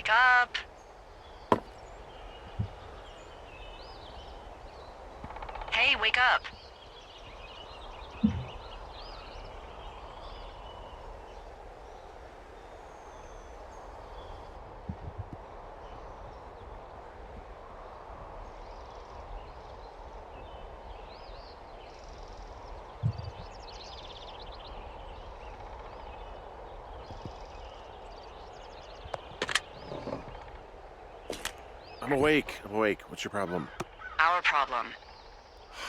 Wake up. Hey, wake up. I'm awake. What's your problem? Our problem.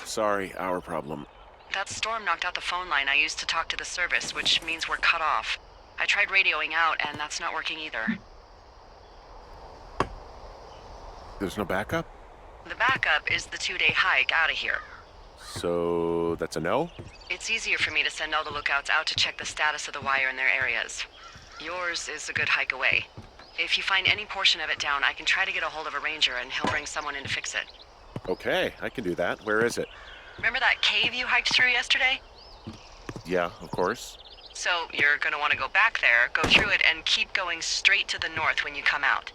Sorry, our problem. That storm knocked out the phone line I used to talk to the service, which means we're cut off. I tried radioing out, and that's not working either. There's no backup? The backup is the 2-day hike out of here. So that's a no? It's easier for me to send all the lookouts out to check the status of the wire in their areas. Yours is a good hike away. If you find any portion of it down, I can try to get a hold of a ranger and he'll bring someone in to fix it. Okay, I can do that. Where is it? Remember that cave you hiked through yesterday? Yeah, of course. So you're gonna want to go back there, go through it, and keep going straight to the north when you come out.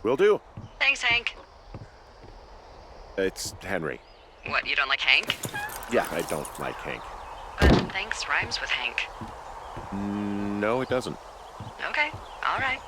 Will do. Thanks, Hank. It's Henry. What, you don't like Hank? Yeah, I don't like Hank. But thanks rhymes with Hank. No, it doesn't. Okay, all right.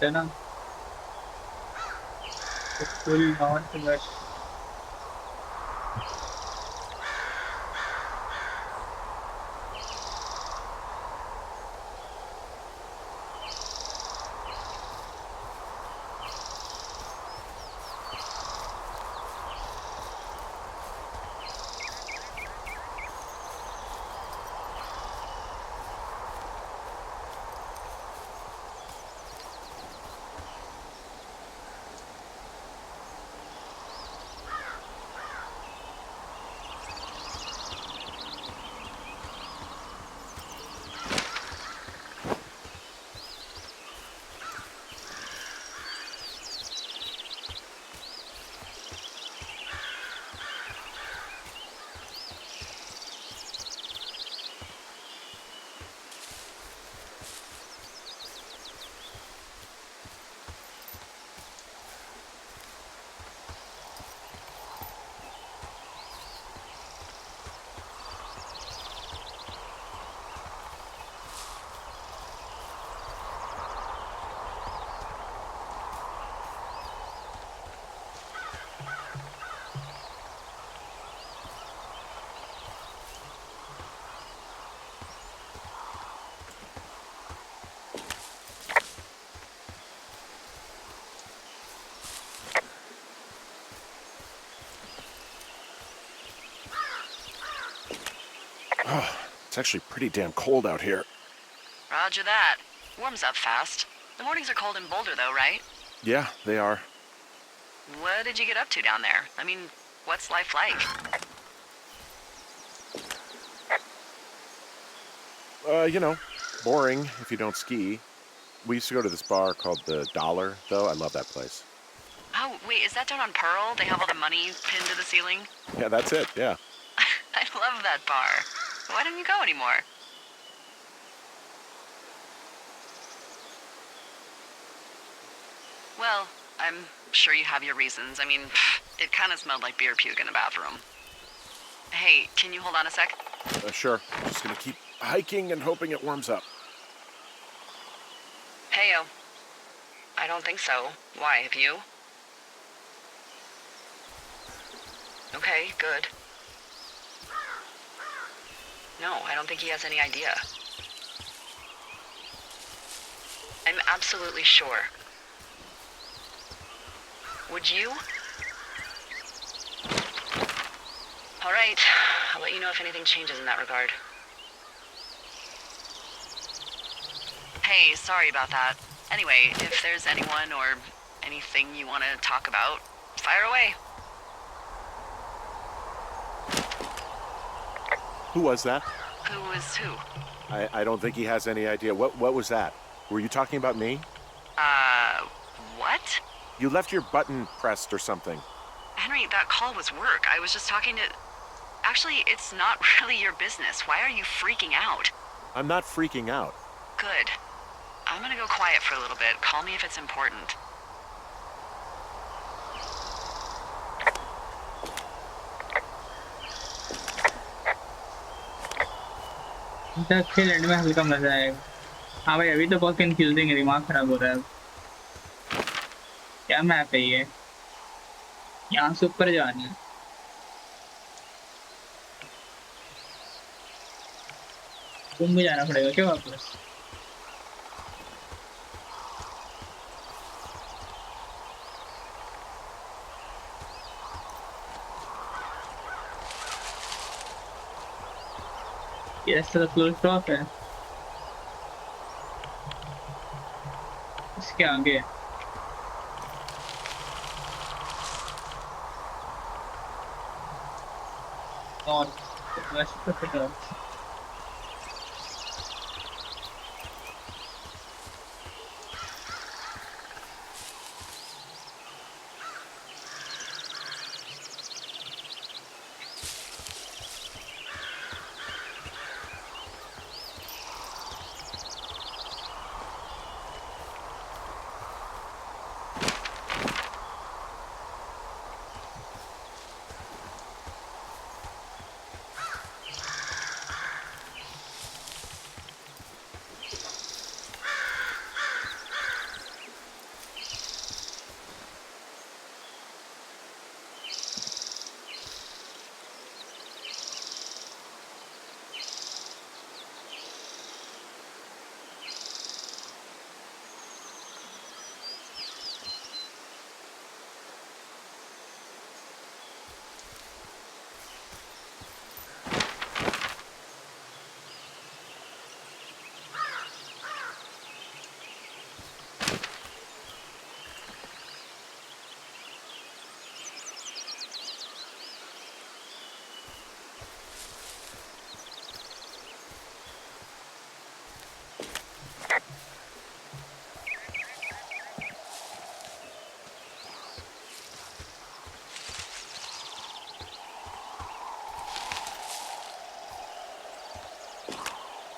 करते हैं ना full non invest Oh, it's actually pretty damn cold out here. Roger that. Warms up fast. The mornings are cold in Boulder, though, right? Yeah, they are. What did you get up to down there? I mean, what's life like? Boring if you don't ski. We used to go to this bar called the Dollar, though. I love that place. Oh, wait, is that down on Pearl? They have all the money pinned to the ceiling? Yeah, that's it, yeah. I love that bar. Why don't you go anymore? Well, I'm sure you have your reasons. I mean, it kind of smelled like beer puke in the bathroom. Hey, can you hold on a sec? Sure. Just gonna keep hiking and hoping it warms up. Heyo. I don't think so. Why, have you? Okay, good. No, I don't think he has any idea. I'm absolutely sure. Would you? All right, I'll let you know if anything changes in that regard. Hey, sorry about that. Anyway, if there's anyone or anything you want to talk about, Fire away. Who was that? Who is who? I don't think he has any idea. What was that? Were you talking about me? What? You left your button pressed or something. Henry, that call was work. I was just talking to... Actually, it's not really your business. Why are you freaking out? I'm not freaking out. Good. I'm gonna go quiet for a little bit. Call me if it's important. खेल and में हल्का मजा आएगा। हाँ भाई अभी तो बहुत कंफ्यूजिंग है, दिमाग खराब हो रहा है। क्या मैप है ये? यहाँ से ऊपर जाना है। घूम भी जाना पड़ेगा क्या वापस? ये रास्ता तो क्लोज ऑफ है। इसके आगे और वेस्ट की तरफ।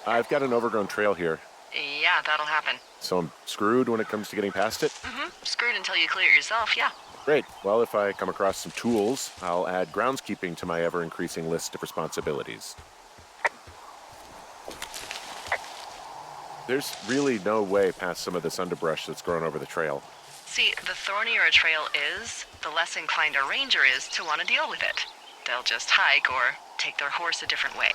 I've got an overgrown trail here, Yeah, that'll happen. so I'm screwed when it comes to getting past it. Screwed until you clear it yourself, yeah. Great. Well, if I come across some tools, I'll add groundskeeping to my ever-increasing list of responsibilities. There's really no way past some of this underbrush that's grown over the trail. See, the thornier a trail is, the less inclined a ranger is to want to deal with it. They'll just hike or take their horse a different way.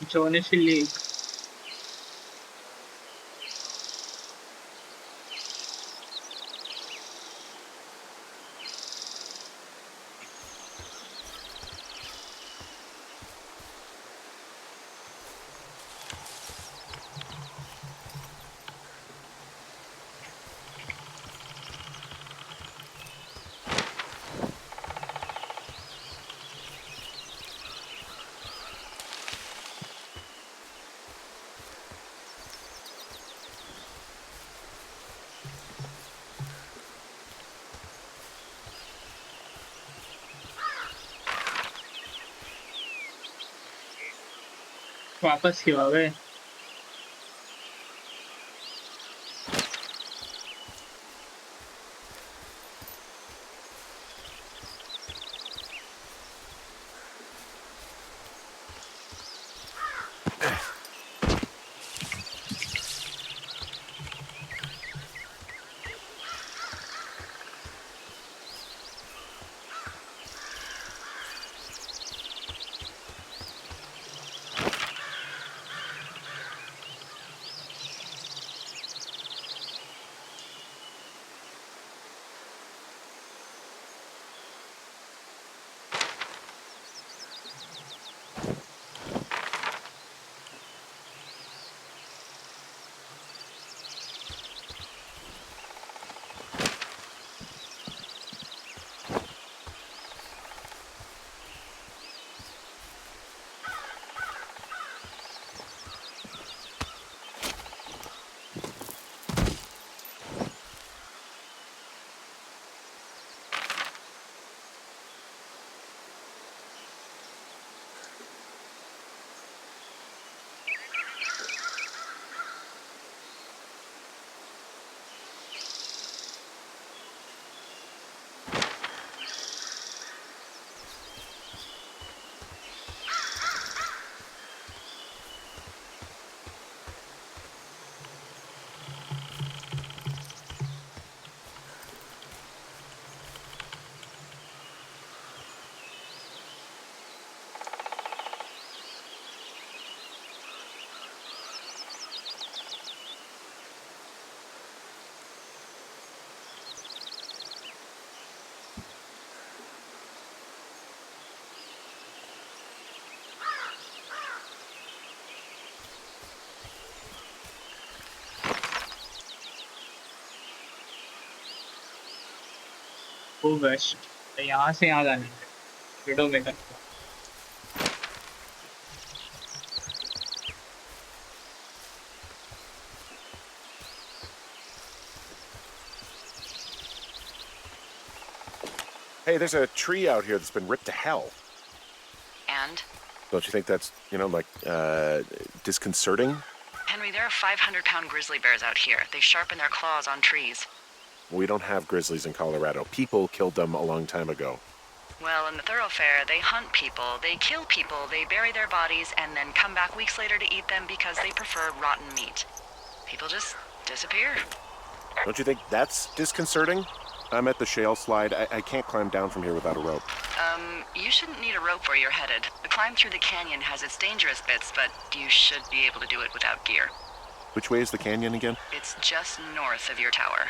Jonas Lake. वापस क्यों आ गए? Go west. तो यहाँ से यहाँ जाने window maker. Hey, there's a tree out here that's been ripped to hell. And? Don't you think that's, disconcerting? Henry, there are 500-pound grizzly bears out here. They sharpen their claws on trees. We don't have grizzlies in Colorado. People killed them a long time ago. Well, in the thoroughfare, they hunt people, they kill people, they bury their bodies, and then come back weeks later to eat them because they prefer rotten meat. People just disappear. Don't you think that's disconcerting? I'm at the shale slide. I can't climb down from here without a rope. You shouldn't need a rope where you're headed. The climb through the canyon has its dangerous bits, but you should be able to do it without gear. Which way is the canyon again? It's just north of your tower.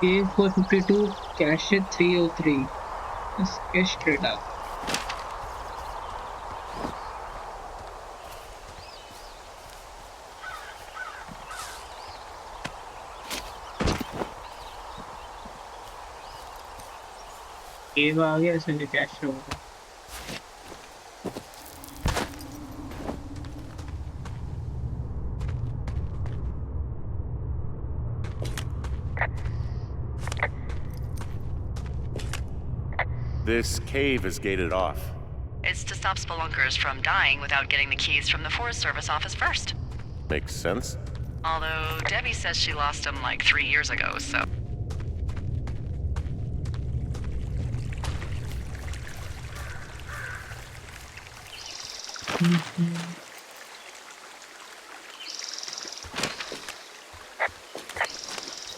Cave 452, cache 303. Let's get straight up. केव आ गया इसलिए cash होगा. This cave is gated off. It's to stop spelunkers from dying without getting the keys from the Forest Service office first. Makes sense. Although Debbie says she lost them like 3 years ago, so...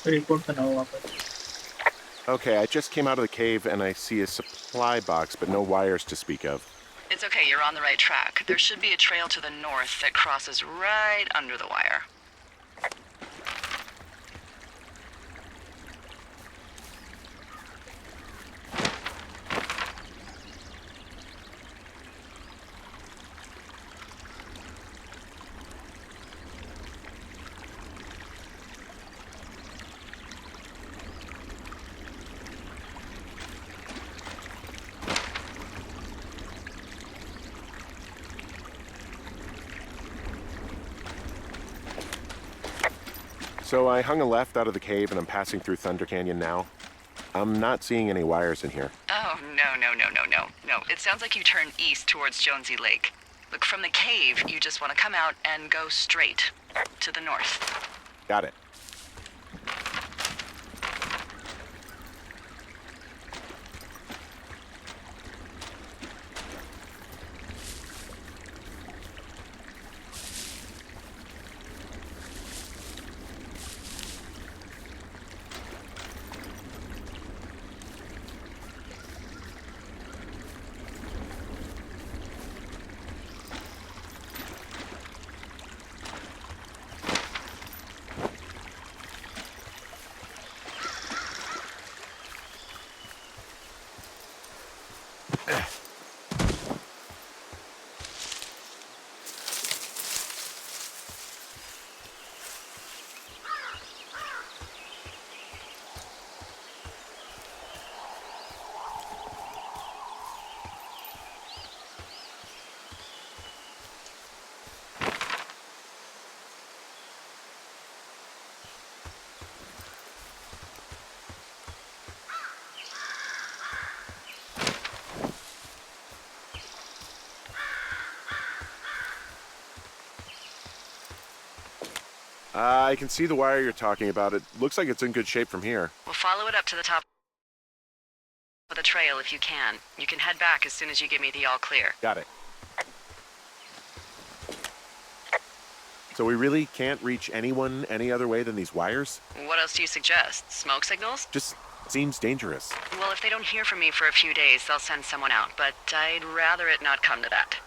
report बनाओ वापस. Okay, I just came out of the cave and I see a supply box, but no wires to speak of. It's okay, you're on the right track. There should be a trail to the north that crosses right under the wire. So I hung a left out of the cave and I'm passing through Thunder Canyon now. I'm not seeing any wires in here. Oh, no. It sounds like you turn east towards Jonesy Lake. Look, from the cave, you just want to come out and go straight to the north. Got it. I can see the wire you're talking about. It looks like it's in good shape from here. We'll follow it up to the top of the trail if you can. You can head back as soon as you give me the all clear. Got it. So we really can't reach anyone any other way than these wires? What else do you suggest? Smoke signals? Just seems dangerous. Well, if they don't hear from me for a few days, they'll send someone out, but I'd rather it not come to that.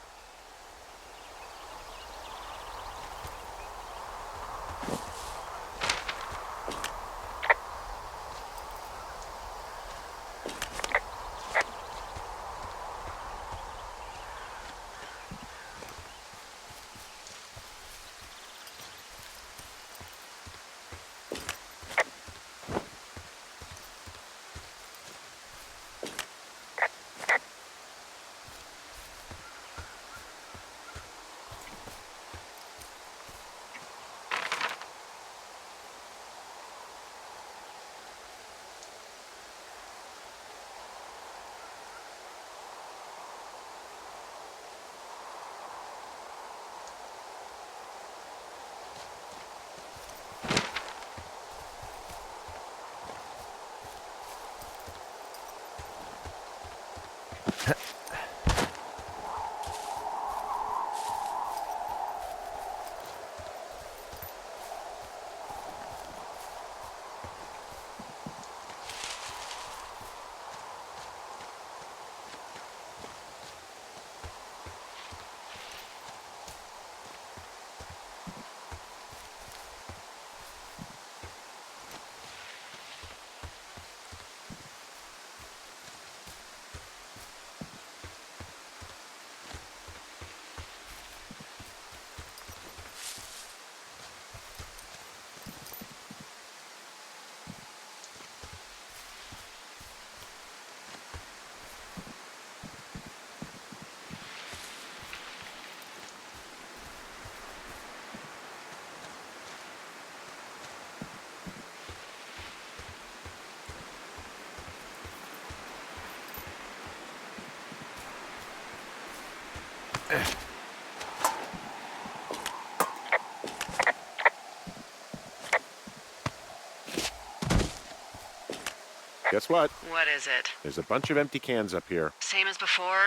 Guess what? What is it? There's a bunch of empty cans up here. Same as before?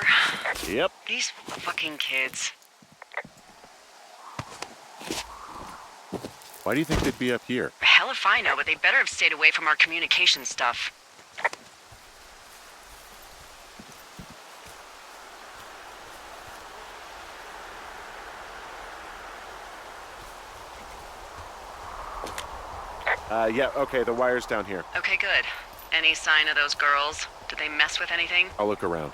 Yep. These fucking kids. Why do you think they'd be up here? Hell if I know, but they better have stayed away from our communication stuff. Yeah, okay, the wire's down here. Okay, good. Any sign of those girls? Did they mess with anything? I'll look around.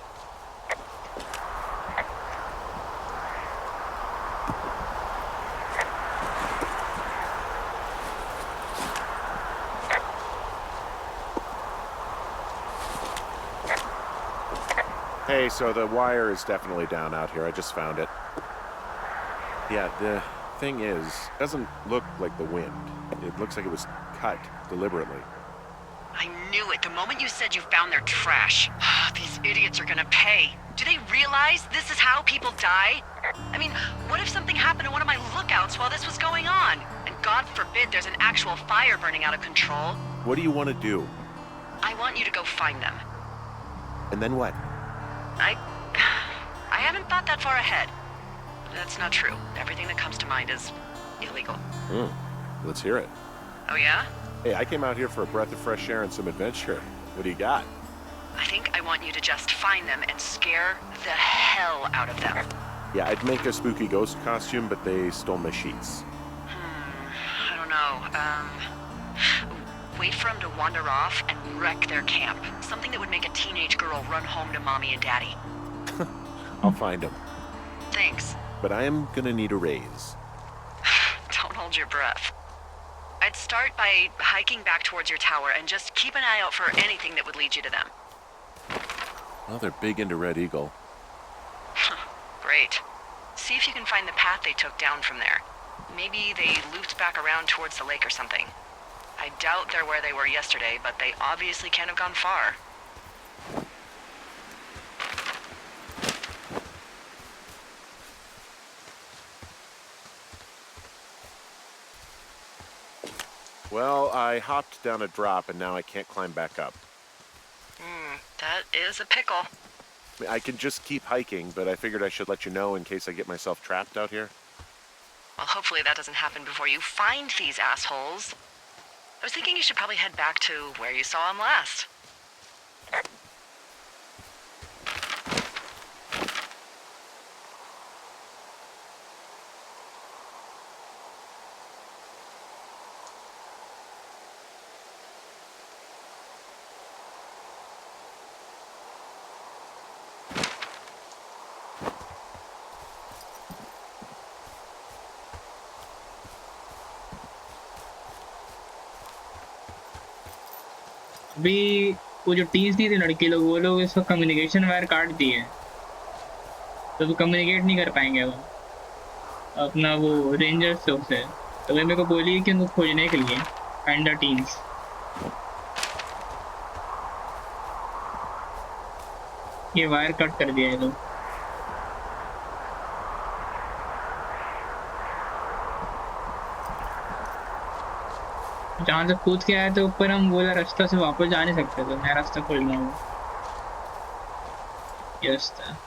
Hey, so the wire is definitely down out here. I just found it. Yeah, the thing is, it doesn't look like the wind. It looks like it was cut deliberately. I knew it the moment you said you found their trash. These idiots are gonna pay. Do they realize this is how people die? I mean, what if something happened to one of my lookouts while this was going on? And God forbid there's an actual fire burning out of control. What do you want to do? I want you to go find them. And then what? I haven't thought that far ahead. That's not true. Everything that comes to mind is illegal. Let's hear it. Oh yeah? Hey, I came out here for a breath of fresh air and some adventure. What do you got? I think I want you to just find them and scare the hell out of them. Yeah, I'd make a spooky ghost costume, but they stole my sheets. I don't know. Wait for them to wander off and wreck their camp. Something that would make a teenage girl run home to mommy and daddy. I'll find them. Thanks. But I am gonna need a raise. Don't hold your breath. I'd start by hiking back towards your tower and just keep an eye out for anything that would lead you to them. Well, they're big into Red Eagle. Great. See if you can find the path they took down from there. Maybe they looped back around towards the lake or something. I doubt they're where they were yesterday, but they obviously can't have gone far. Well, I hopped down a drop and now I can't climb back up. That is a pickle. I mean, I can just keep hiking, but I figured I should let you know in case I get myself trapped out here. Well, hopefully that doesn't happen before you find these assholes. I was thinking you should probably head back to where you saw them last. अभी वो जो teams नहीं थी लड़के लोग वो लोग इसको कम्युनिकेशन वायर काट दिए तो वो कम्युनिकेट नहीं कर पाएंगे वो अपना वो रेंजर्स लोग से तो वे मेरे को बोली कि उनको खोजने के लिए फाइंड द टीम्स ये वायर कट कर दिया है लोग जहाँ से कूद के आए थे ऊपर हम बोला रास्ता से वापस जा नहीं सकते तो नया रास्ता खोलना हो ये रास्ता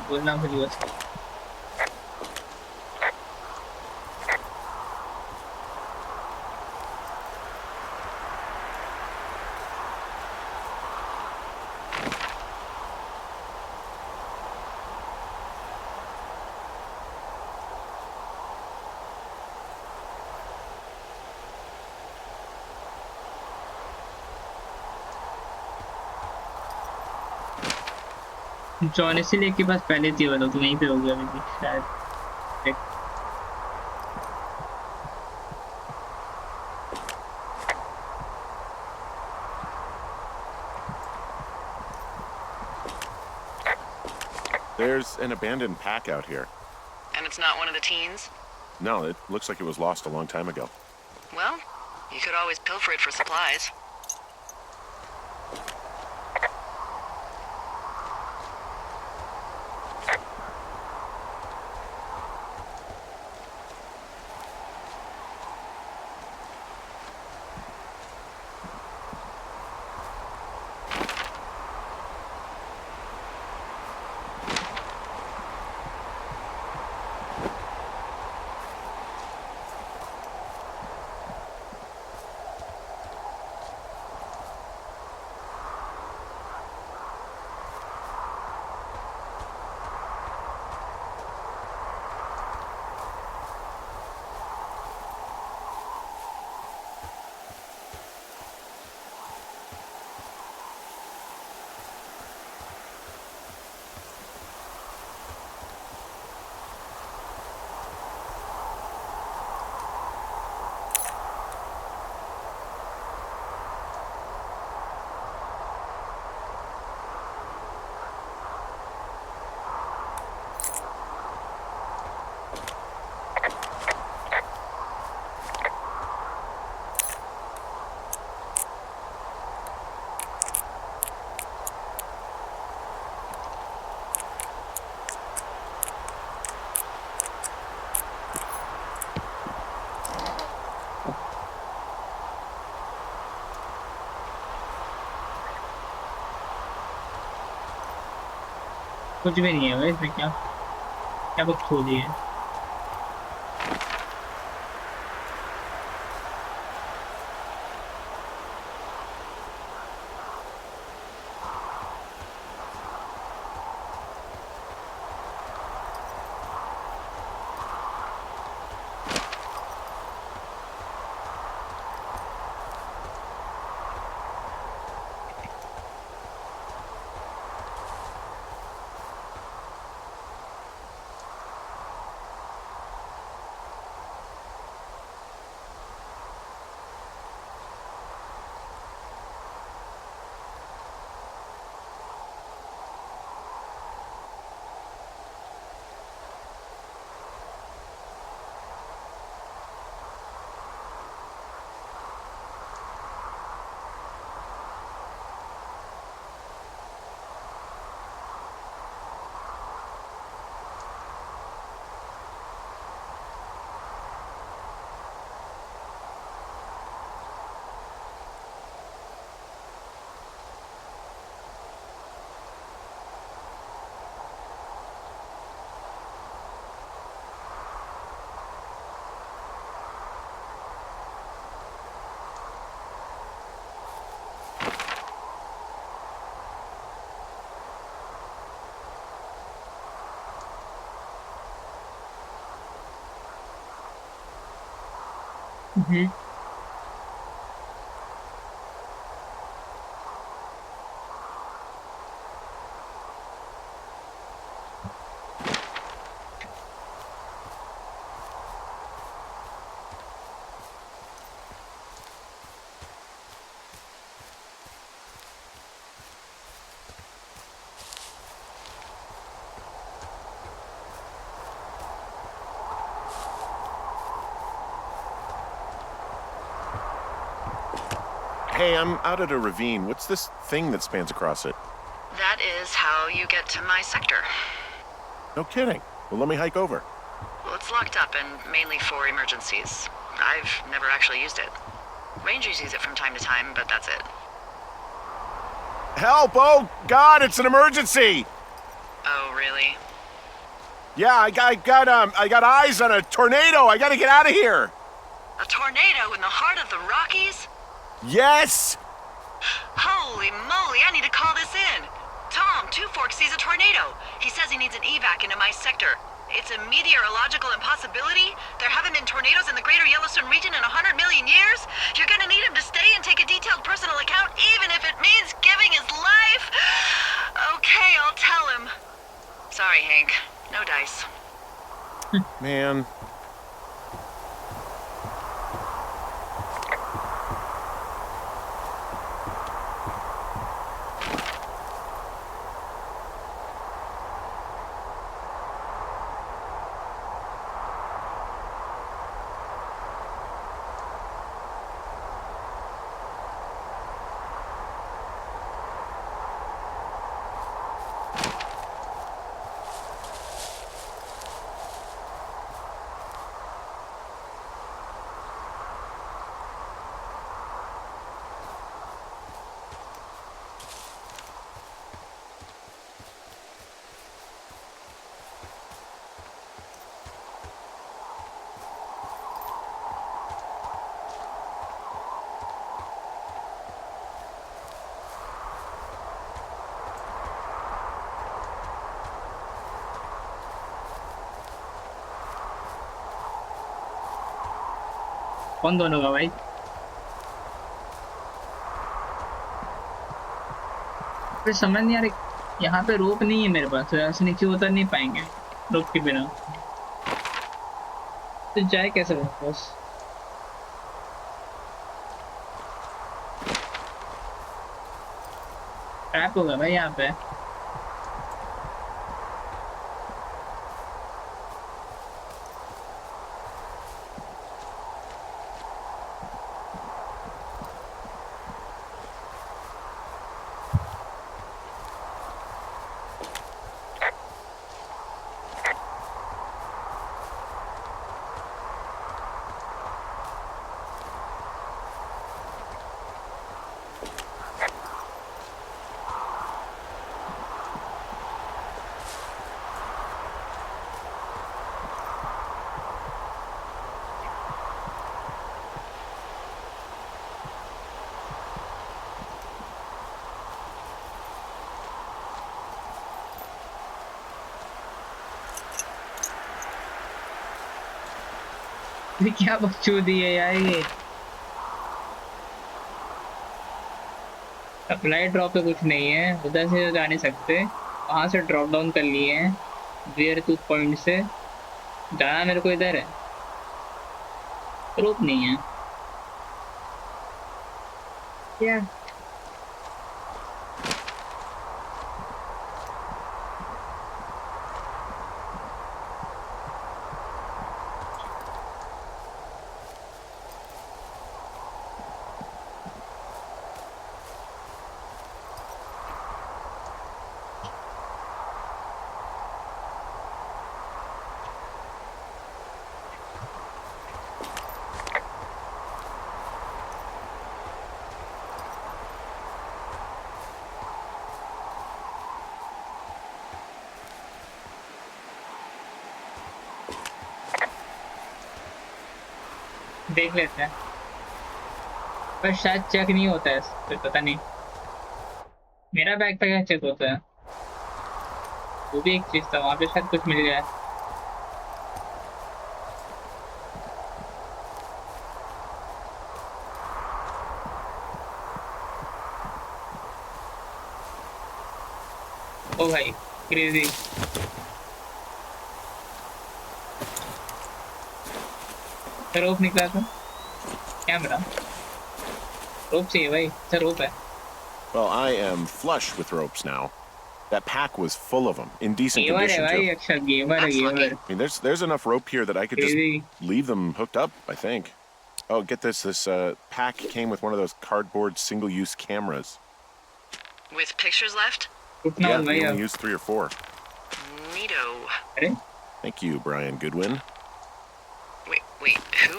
बोलना भूल बस जॉन इसीलिए के पास पहले थी वो लोग वहीं पे हो गया अभी शायद There's an abandoned pack out here. And it's not one of the teens? No, it looks like it was lost a long time ago. Well, you could always pilfer it for supplies. कुछ भी नहीं है भाई इसमें, क्या क्या बकचोदी है। Hey, I'm out at a ravine. What's this thing that spans across it? That is how you get to my sector. No kidding. Well, let me hike over. Well, it's locked up and mainly for emergencies. I've never actually used it. Rangers use it from time to time, but that's it. Help! Oh, God, it's an emergency! Oh, really? Yeah, I got eyes on a tornado. I gotta get out of here. A tornado in the heart of the Rockies? Yes! Holy moly, I need to call this in. Tom, Two Forks sees a tornado. He says he needs an evac into my sector. It's a meteorological impossibility. There haven't been tornadoes in the greater Yellowstone region in 100 million years. You're gonna need him to stay and take a detailed personal account, even if it means giving his life. Okay, I'll tell him. Sorry, Hank. No dice. Man. कौन दोनों का भाई? फिर समझ नहीं आ रही, यहाँ पे रोप नहीं है मेरे पास, तो यहाँ से नीचे उतर नहीं पाएंगे रोप के बिना। तो जाए कैसे वापस? ट्रैप होगा भाई यहाँ पे। ये क्या बकचोदी है यार ये। सप्लाई ड्रॉप पे कुछ नहीं है, उधर से जा नहीं सकते, वहां से ड्रॉप डाउन कर लिए हैं वेयर टू पॉइंट से। जाना मेरे को इधर है, रोप नहीं है क्या। देख लेते हैं, पर शायद चेक नहीं होता है तो पता नहीं। मेरा बैग पे क्या चेक होता है, वो भी एक चीज था, वहां पे शायद कुछ मिल गया है। ओ भाई क्रेजी। रोप निकला था कैमरा, रोप चाहिए भाई, अच्छा रोप है। Well, I am flush with ropes now. That pack was full of them, in decent gamer है condition भाई, too. अच्छा गेमर है That's lucky. Gamer. I mean, there's enough rope here that I could just crazy. leave them hooked up, I think. Oh, get this. This pack came with one of those cardboard single-use cameras. With pictures left? उठना Yeah, हो भाई we अब। only used 3 or 4. Neato. अरे Thank you, Brian Goodwin. Wait, who?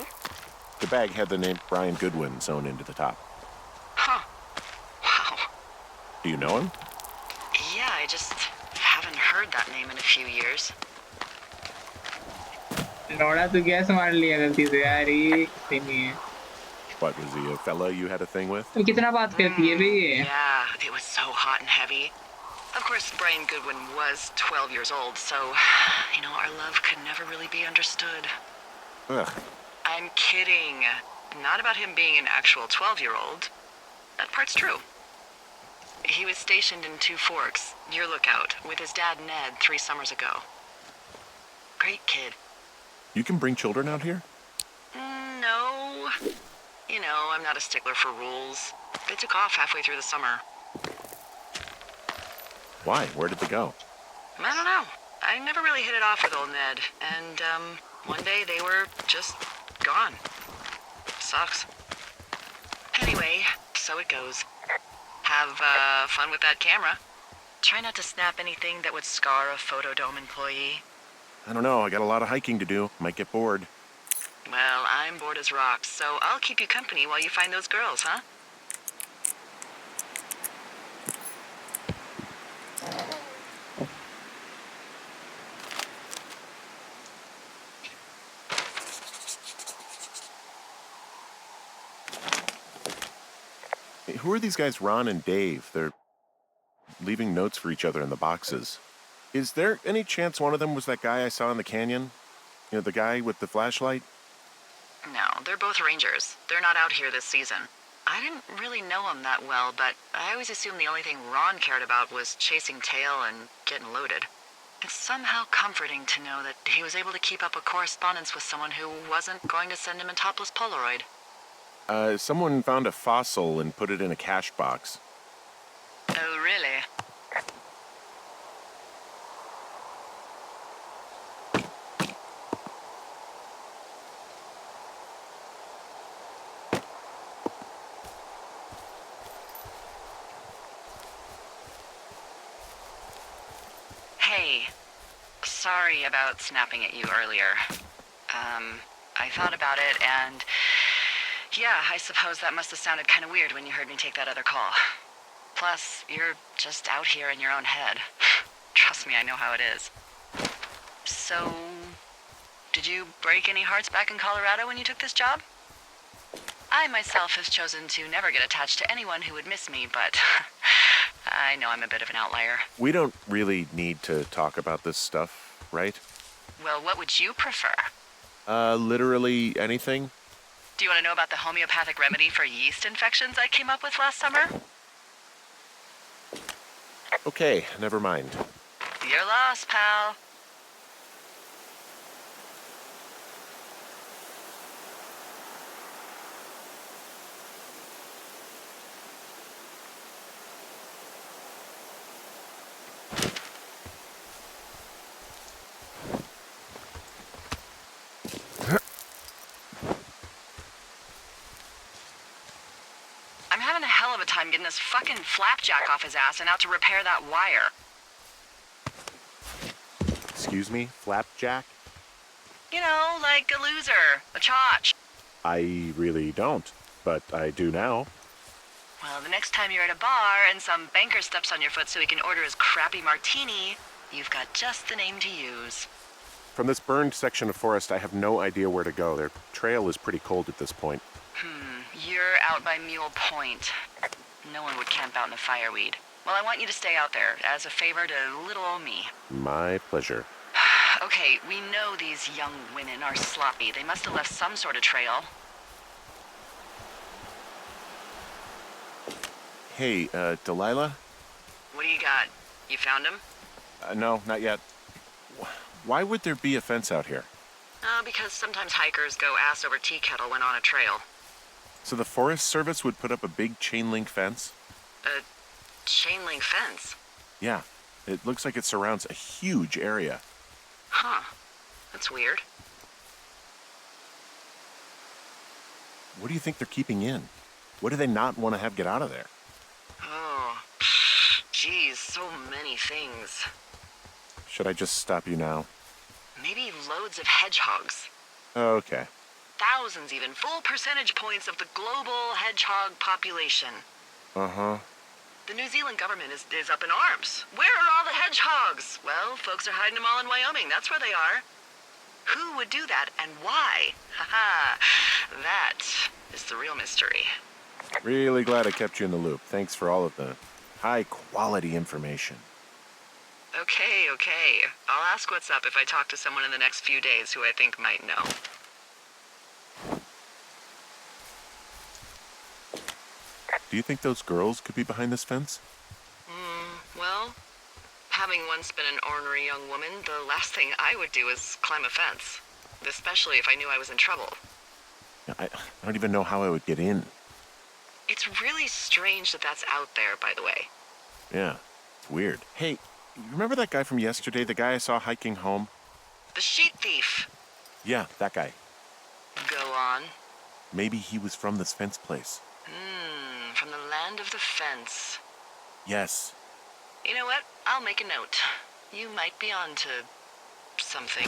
The bag had the name Brian Goodwin sewn into the top. Huh. Wow. Do you know him? Yeah, I just haven't heard that name in a few years. लौड़ा तो gas मार लिया गलती से यार, ये सही नहीं है। What, was he a fella you had a thing with? तो कितना बात करती है भाई ये। Yeah, it was so hot and heavy. Of course, Brian Goodwin was 12 years old, so, our love could never really be understood. Ugh. I'm kidding. Not about him being an actual 12-year-old. That part's true. He was stationed in Two Forks, your lookout, with his dad Ned 3 summers ago. Great kid. You can bring children out here? No. I'm not a stickler for rules. They took off halfway through the summer. Why? Where did they go? I don't know. I never really hit it off with old Ned. And, one day they were just gone. Sucks. Anyway, so it goes. Have, fun with that camera. Try not to snap anything that would scar a Photodome employee. I don't know. I got a lot of hiking to do. Might get bored. Well, I'm bored as rocks, so I'll keep you company while you find those girls, huh? Hey, who are these guys, Ron and Dave? They're leaving notes for each other in the boxes. Is there any chance one of them was that guy I saw in the canyon? The guy with the flashlight? No, they're both rangers. They're not out here this season. I didn't really know him that well, but I always assumed the only thing Ron cared about was chasing tail and getting loaded. It's somehow comforting to know that he was able to keep up a correspondence with someone who wasn't going to send him a topless Polaroid. Someone found a fossil and put it in a cash box. Oh, really? Hey, sorry about snapping at you earlier. I thought about it, and yeah, I suppose that must have sounded kind of weird when you heard me take that other call. Plus, you're just out here in your own head. Trust me, I know how it is. So, did you break any hearts back in Colorado when you took this job? I myself have chosen to never get attached to anyone who would miss me, but I know I'm a bit of an outlier. We don't really need to talk about this stuff, right? Well, what would you prefer? Literally anything? Do you want to know about the homeopathic remedy for yeast infections I came up with last summer? Okay, never mind. You're lost, pal. I'm having a hell of a time getting this fucking flapjack off his ass and out to repair that wire. Excuse me? Flapjack? You know, like a loser, a chotch. I really don't, but I do now. Well, the next time you're at a bar and some banker steps on your foot so he can order his crappy martini, you've got just the name to use. From this burned section of forest, I have no idea where to go. Their trail is pretty cold at this point. You're out by Mule Point. No one would camp out in the fireweed. Well, I want you to stay out there as a favor to little old me. My pleasure. Okay, we know these young women are sloppy. They must have left some sort of trail. Hey, Delilah? What do you got? You found him? No, not yet. Why would there be a fence out here? Because sometimes hikers go ass over tea kettle when on a trail. So the Forest Service would put up a big chain link fence? A chain link fence? Yeah. It looks like it surrounds a huge area. Huh. That's weird. What do you think they're keeping in? What do they not want to have get out of there? Oh. Geez, so many things. Should I just stop you now? Maybe loads of hedgehogs. Okay. Thousands even. Full percentage points of the global hedgehog population. Uh-huh. The New Zealand government is up in arms. Where are all the hedgehogs? Well, folks are hiding them all in Wyoming. That's where they are. Who would do that and why? Haha. That is the real mystery. Really glad I kept you in the loop. Thanks for all of the high-quality information. Okay. I'll ask what's up if I talk to someone in the next few days who I think might know. Do you think those girls could be behind this fence? Well, having once been an ornery young woman, the last thing I would do is climb a fence. Especially if I knew I was in trouble. I don't even know how I would get in. It's really strange that that's out there, by the way. Yeah, it's weird. Hey, you remember that guy from yesterday, the guy I saw hiking home? The sheet thief. Yeah, that guy. Go on. Maybe he was from this fence place. From the land of the fence. Yes. You know what? I'll make a note. You might be onto something.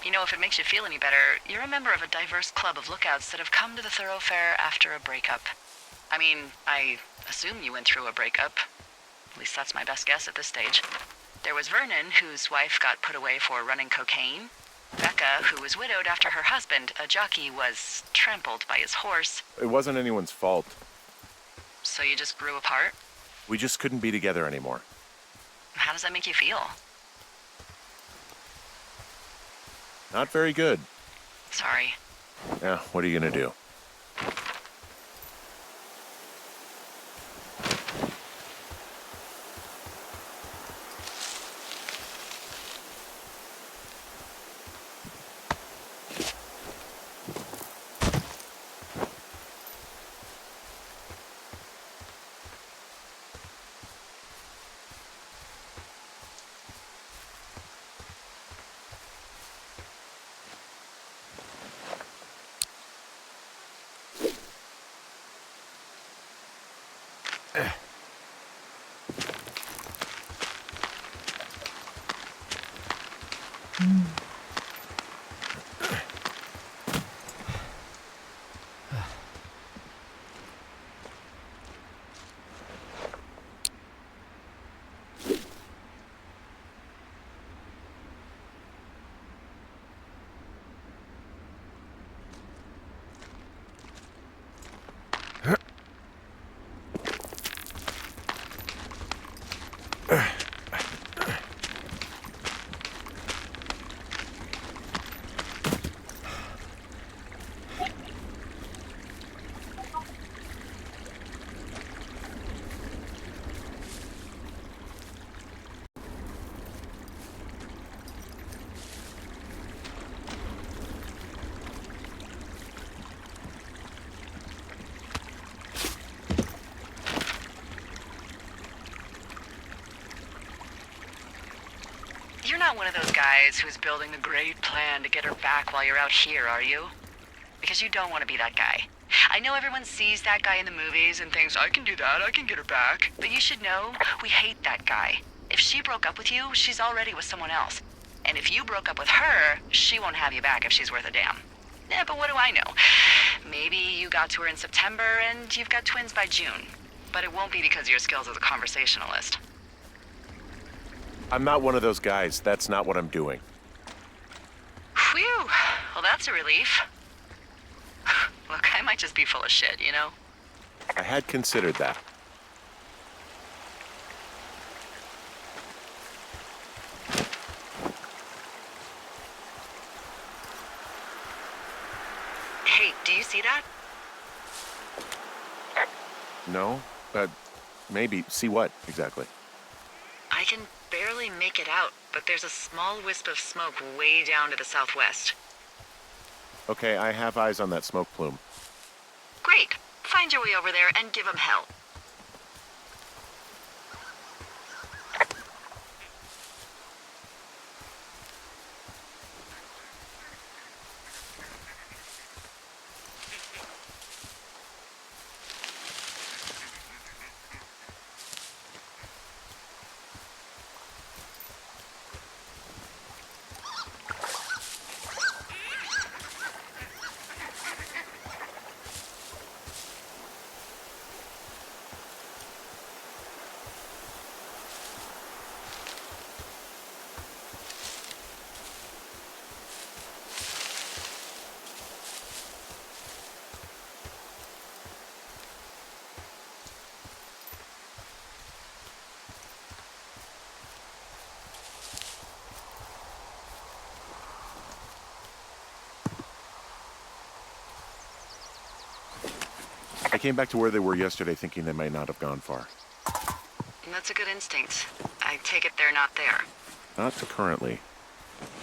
You know, if it makes you feel any better, you're a member of a diverse club of lookouts that have come to the thoroughfare after a breakup. I mean, I assume you went through a breakup. At least that's my best guess at this stage. There was Vernon, whose wife got put away for running cocaine. Becca, who was widowed after her husband, a jockey, was trampled by his horse. It wasn't anyone's fault. So you just grew apart? We just couldn't be together anymore. How does that make you feel? Not very good. Sorry. Yeah, what are you gonna do? not one of those guys who's building a great plan to get her back while you're out here, are you? Because you don't want to be that guy. I know everyone sees that guy in the movies and thinks, I can do that, I can get her back. But you should know, we hate that guy. If she broke up with you, she's already with someone else. And if you broke up with her, she won't have you back if she's worth a damn. Yeah, but what do I know? Maybe you got to her in September and you've got twins by June. But it won't be because of your skills as a conversationalist. I'm not one of those guys. That's not what I'm doing. Phew. Well, that's a relief. Look, I might just be full of shit, you know? I had considered that. Hey, do you see that? No? Maybe. See what, exactly? I can barely make it out, but there's a small wisp of smoke way down to the southwest. Okay, I have eyes on that smoke plume. Great. Find your way over there and give them hell. I came back to where they were yesterday thinking they might not have gone far. That's a good instinct. I take it they're not there. Not currently.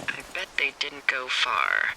I bet they didn't go far.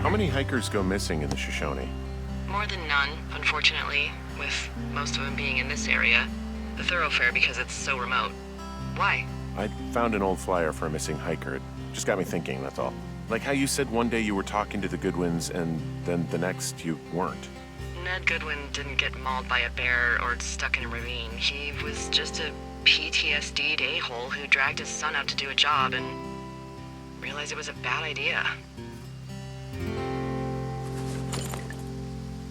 How many hikers go missing in the Shoshone? More than none, unfortunately, with most of them being in this area. The thoroughfare because it's so remote. Why? I found an old flyer for a missing hiker. It just got me thinking, that's all. Like how you said one day you were talking to the Goodwins and then the next you weren't. Ned Goodwin didn't get mauled by a bear or stuck in a ravine. He was just a PTSD'd a-hole who dragged his son out to do a job and realized it was a bad idea.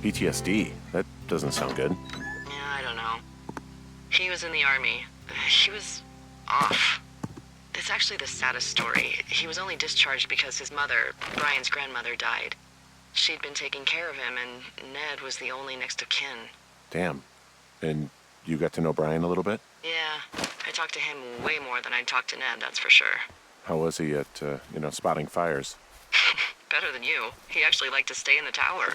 PTSD? That doesn't sound good. Yeah, I don't know. He was in the army. He was off. It's actually the saddest story. He was only discharged because his mother, Brian's grandmother, died. She'd been taking care of him, and Ned was the only next of kin. Damn. And you got to know Brian a little bit? Yeah, I talked to him way more than I'd talked to Ned, that's for sure. How was he at, spotting fires? Better than you. He actually liked to stay in the tower.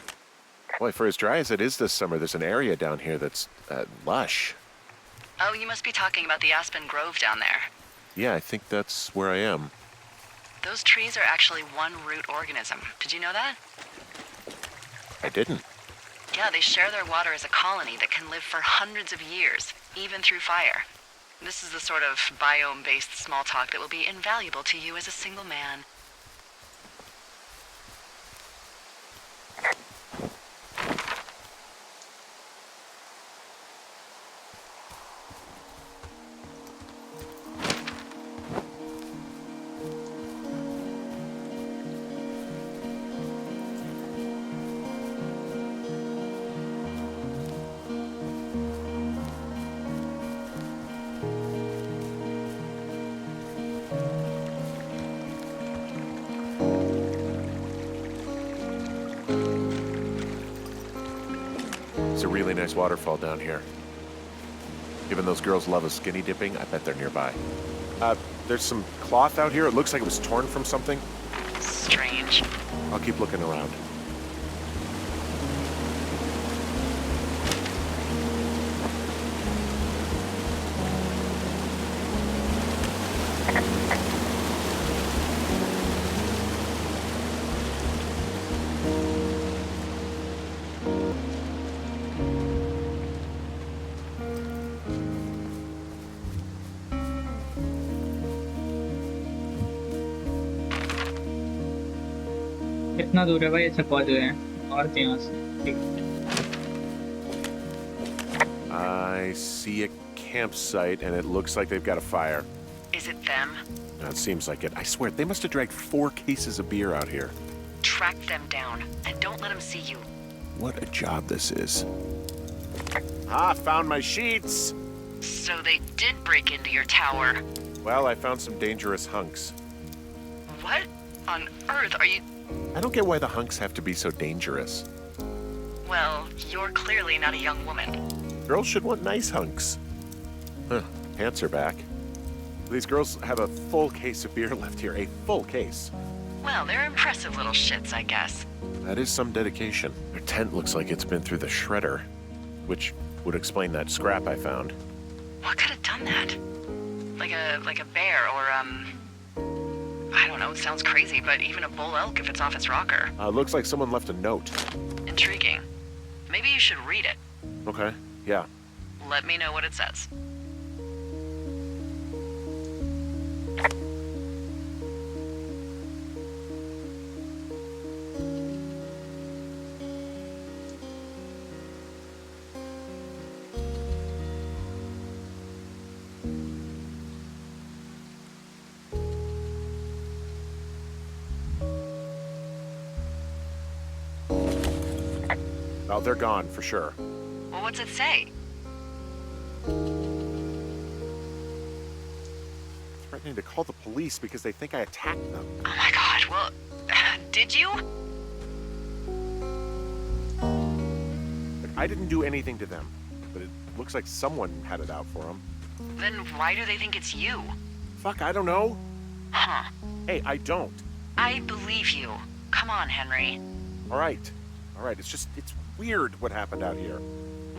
Boy, for as dry as it is this summer, there's an area down here that's lush. Oh, you must be talking about the Aspen Grove down there. Yeah, I think that's where I am. Those trees are actually one root organism. Did you know that? I didn't. Yeah, they share their water as a colony that can live for hundreds of years, even through fire. This is the sort of biome-based small talk that will be invaluable to you as a single man. It's a really nice waterfall down here. Given those girls love a skinny dipping, I bet they're nearby. There's some cloth out here. It looks like it was torn from something. Strange. I'll keep looking around. कितना दूर है भाई? अच्छा पहुंच गए हैं और यहाँ से ठीक। I see a campsite, and it looks like they've got a fire. Is it them? It seems like it. I swear, they must have dragged 4 cases of beer out here. Track them down, and don't let them see you. What a job this is. Ah, found my sheets! So they did break into your tower. Well, I found some dangerous hunks. What on earth are you... I don't get why the hunks have to be so dangerous. Well, you're clearly not a young woman. Girls should want nice hunks. Huh, pants are back. These girls have a full case of beer left here, a full case. Well, they're impressive little shits, I guess. That is some dedication. Their tent looks like it's been through the shredder, which would explain that scrap I found. What could have done that? Like a bear or, I don't know, it sounds crazy, but even a bull elk if it's off its rocker. Looks like someone left a note. Intriguing. Maybe you should read it. Okay, yeah. Let me know what it says. Oh, they're gone, for sure. Well, what's it say? Threatening to call the police because they think I attacked them. Oh my god, well, did you? Look, I didn't do anything to them, but it looks like someone had it out for them. Then why do they think it's you? Fuck, I don't know. Huh. Hey, I don't. I believe you. Come on, Henry. All right, it's weird what happened out here.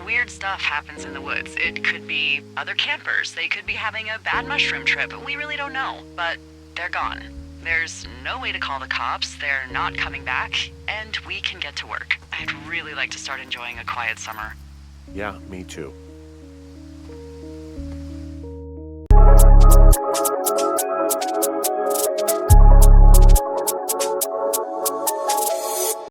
Weird stuff happens in the woods. It could be other campers. They could be having a bad mushroom trip. We really don't know, but they're gone. There's no way to call the cops, they're not coming back, and we can get to work. I'd really like to start enjoying a quiet summer. Yeah, me too.